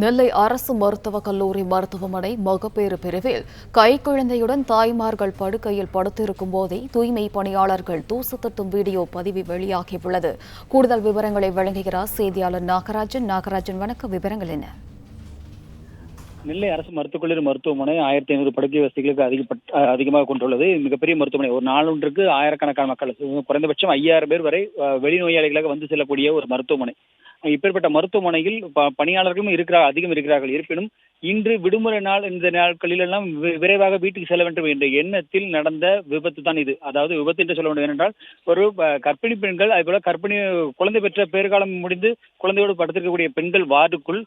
நெல்லை அரசு மருத்துவக் கல்லூரி மருத்துவமனை மகப்பேறு பிரிவில் கைக்குழந்தையுடன் தாய்மார்கள் படுக்கையில் படுத்திருக்கும் போதே தூய்மை பணியாளர்கள் தூசு தட்டும் வீடியோ பதிவு வெளியாகியுள்ளது. கூடுதல் விவரங்களை வழங்குகிறார் செய்தியாளர் நாகராஜன். வணக்கம், விவரங்கள் என்ன? நெல்லை அரசு மருத்துவக் கல்லூரி மருத்துவமனை 1500 படுக்கை வசதிகளுக்கு அதிகமாக கொண்டுள்ளது. மிகப்பெரிய மருத்துவமனை. ஒரு நாளொன்றுக்கு ஆயிரக்கணக்கான மக்கள், குறைந்தபட்சம் 5000 பேர் வரை வெளிநோயாளிகளாக வந்து செல்லக்கூடிய ஒரு மருத்துவமனை. இப்பேற்பட்ட மருத்துவமனையில் பணியாளர்களும் அதிகம் இருக்கிறார்கள். இருப்பினும் இன்று விடுமுறை நாள், இந்த நாட்களில் எல்லாம் விரைவாக வீட்டுக்கு செல்ல வேண்டும் என்ற எண்ணத்தில் நடந்த விபத்து தான் இது. அதாவது விபத்து என்று சொல்ல வேண்டும் என்றால், ஒரு கர்ப்பிணி பெண்கள், அதுபோல குழந்தை பெற்ற பேறுகாலம் முடிந்து குழந்தையோடு படுத்திருக்கக்கூடிய பெண்கள் வார்டுக்குள்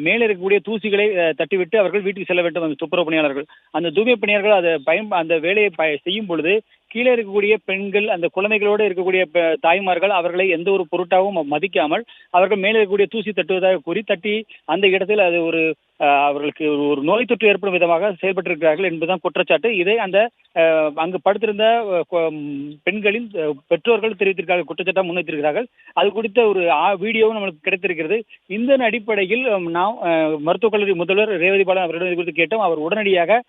மேலே இருக்கக்கூடிய தூசிகளை தட்டிவிட்டு அவர்கள் வீட்டுக்கு செல்ல வேண்டும். அந்த துப்புரவு பணியாளர்கள், அந்த தூய்மை பணியாளர்கள் அந்த வேலையை செய்யும் பொழுது கீழே இருக்கக்கூடிய பெண்கள், அந்த குழந்தைகளோடு இருக்கக்கூடிய தாய்மார்கள் அவர்களை எந்த ஒரு பொருட்டாகவும் மதிக்காமல் அவர்கள் மேலே இருக்கக்கூடிய தூசி தட்டுவதாக கூறி தட்டி அந்த இடத்தில் அது ஒரு அவர்களுக்கு ஒரு நோய் தொற்று ஏற்படும் விதமாக செயல்பட்டிருக்கிறார்கள் என்பதுதான் குற்றச்சாட்டு. இதை அந்த அங்கு படுத்திருந்த பெண்களின் பெற்றோர்கள் தெரிவித்திருக்கிறார்கள், குற்றச்சாட்டாக முன்வைத்திருக்கிறார்கள். அது குறித்த ஒரு வீடியோவும் நம்மளுக்கு கிடைத்திருக்கிறது. இந்த அடிப்படையில் நாம் மருத்துவக் கல்லூரி முதல்வர் ரேவதி பாலன் அவரிடம் இது குறித்து கேட்டோம். அவர் உடனடியாக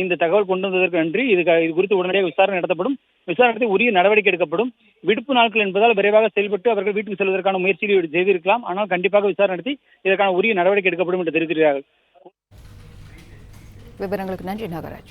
இந்த தகவல் கொண்டு வந்ததற்கு நன்றி. இது குறித்து உடனடியாக விசாரணை நடத்தப்படும். விசாரணை உரிய நடவடிக்கை எடுக்கப்படும். விடுப்பு நாட்கள் என்பதால் விரைவாக செயல்பட்டு அவர்கள் வீட்டுக்கு செல்வதற்கான முயற்சியில் செய்திருக்கலாம். ஆனால் கண்டிப்பாக விசாரணை நடத்தி இதற்கான உரிய நடவடிக்கை எடுக்கப்படும் என்று தெரிவித்திருக்கிறார்கள். விவரங்களுக்கு நன்றி நாகராஜ்.